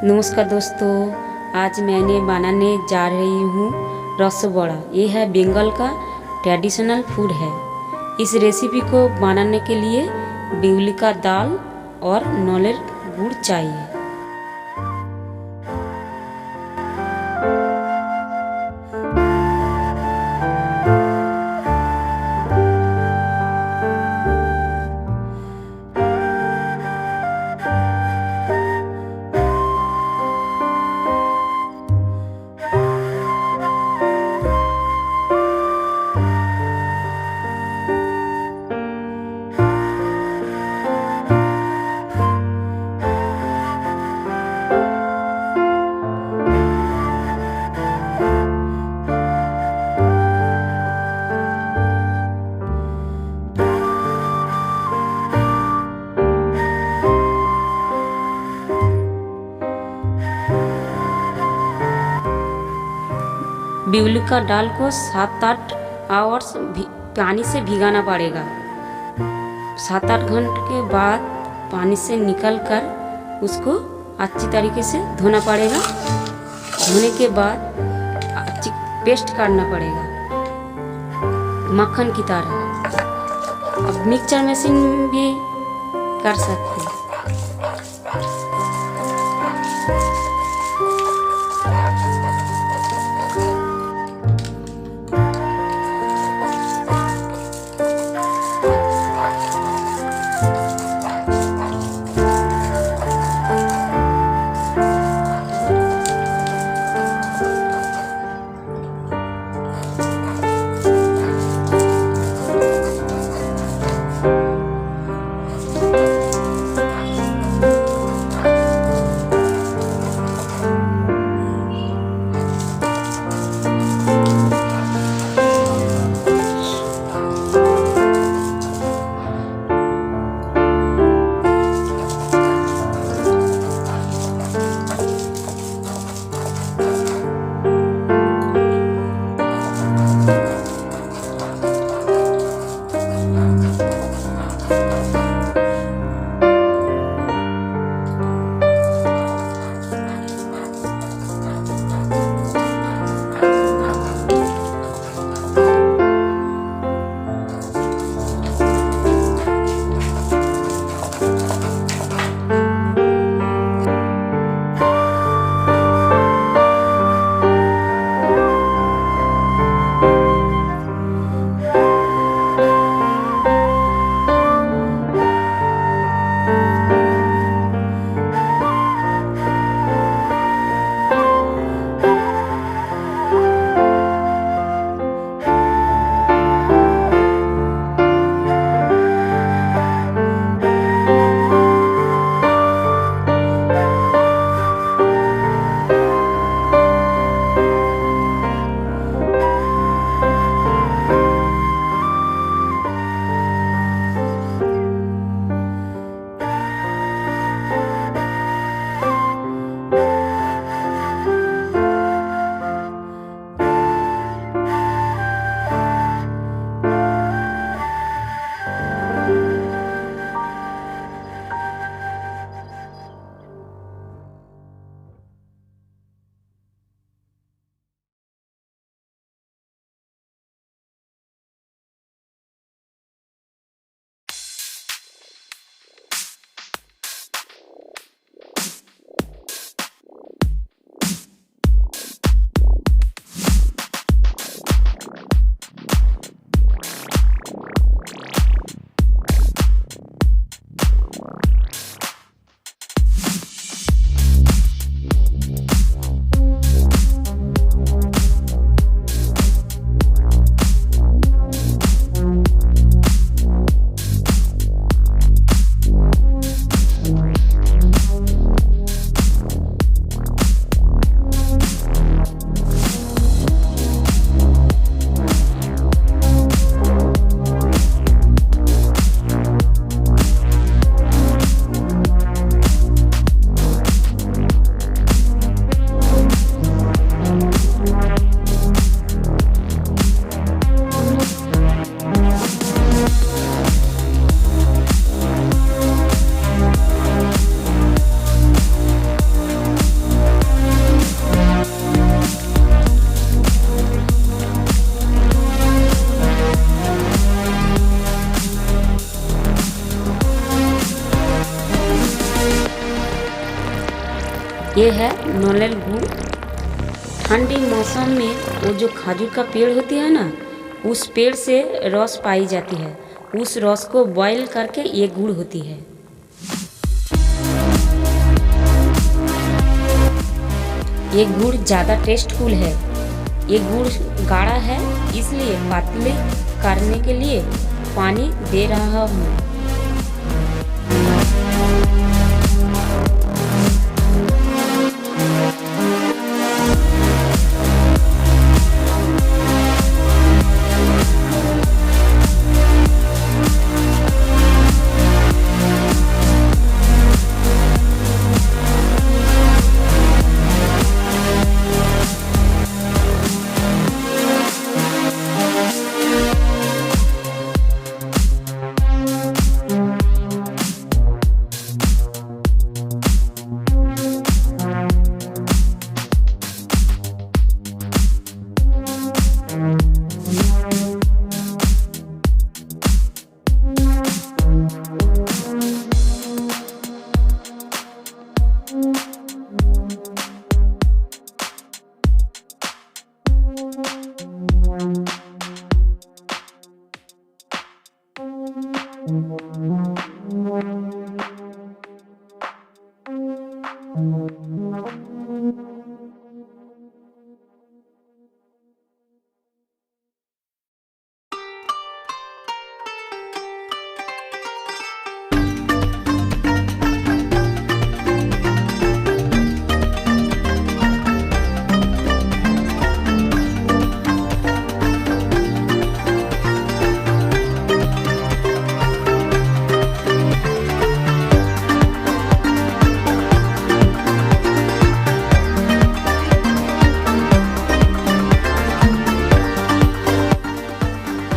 नमस्कार दोस्तों, आज मैंने बनाने जा रही हूँ रसबड़ा। ये है बंगाल का ट्रेडिशनल फूड है। इस रेसिपी को बनाने के लिए बिउली का दाल और नलेर गुड़ चाहिए। बिउली का दाल को 7-8 आवर्स पानी से भिगाना पड़ेगा। 7-8 घंटे के बाद पानी से निकल कर उसको अच्छी तरीके से धोना पड़ेगा। धोने के बाद अच्छी पेस्ट करना पड़ेगा मक्खन की तरह। अब मिक्सचर मशीन भी कर सकते हैं। ये है नोलेल गुड़। ठंडी मौसम में वो जो खजूर का पेड़ होती है ना, उस पेड़ से रस पाई जाती है। उस रस को बॉईल करके ये गुड़ होती है। ये गुड़ ज़्यादा टेस्टफुल है। ये गुड़ गाढ़ा है, इसलिए पतले करने के लिए पानी दे रहा हूँ।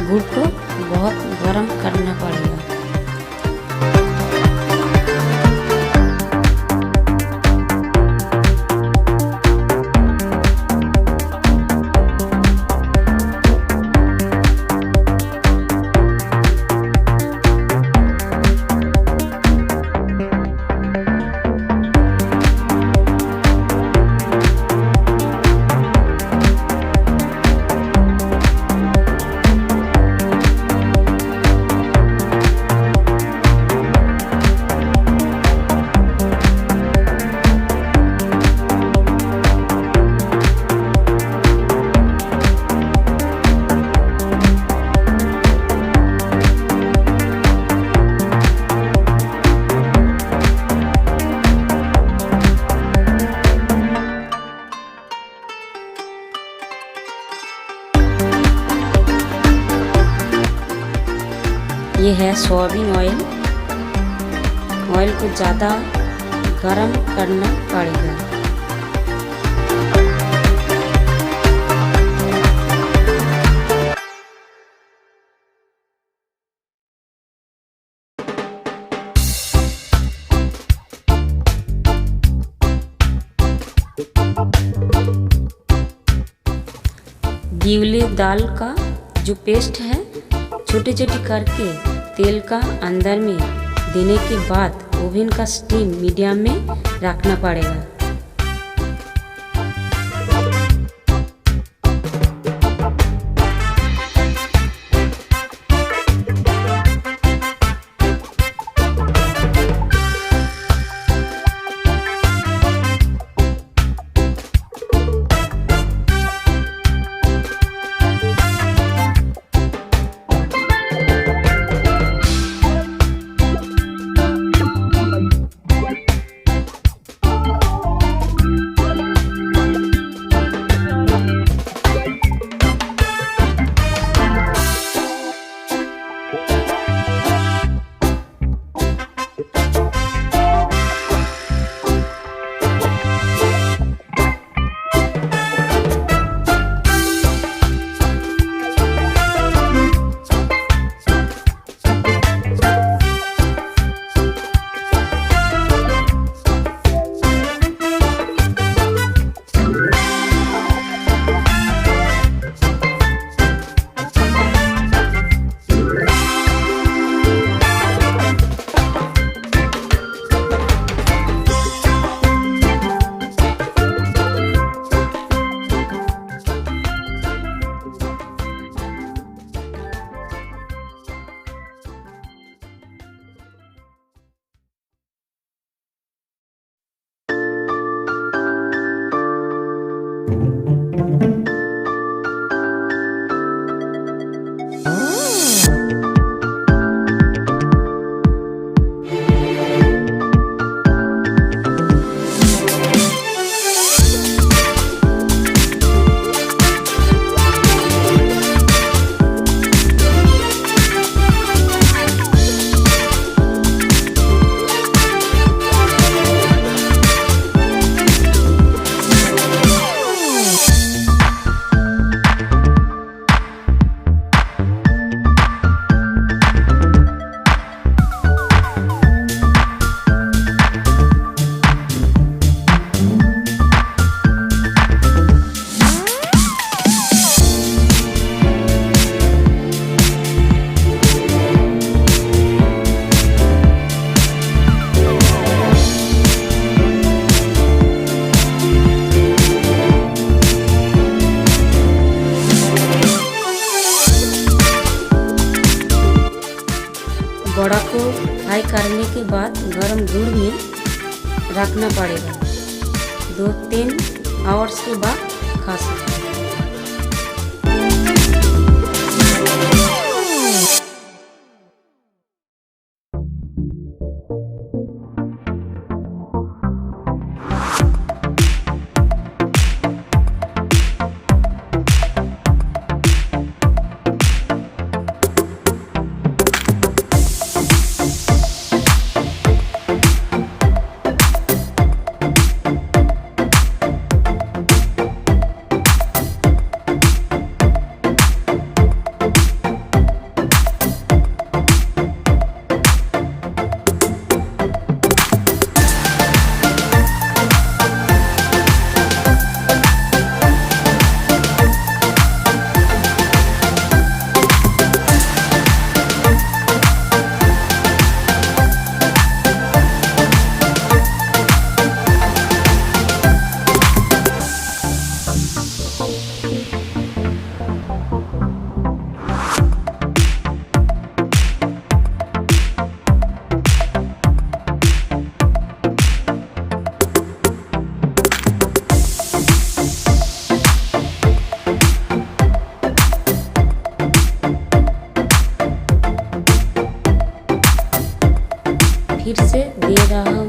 गुड़ को बहुत गर्म करना पड़ेगा। ये है सोयाबीन ऑयल। ऑयल को ज़्यादा गरम करना पड़ेगा। गिवली दाल का जो पेस्ट है, छोटे छोटे करके तेल का अंदर में देने के बाद ओवन का स्टीम मीडियम में रखना पड़ेगा। बड़ा को फ्राई करने के बाद गरम गुड़ में रखना पड़ेगा। 2-3 आवर्स के बाद खा सकते हैं। फिर से दे रहा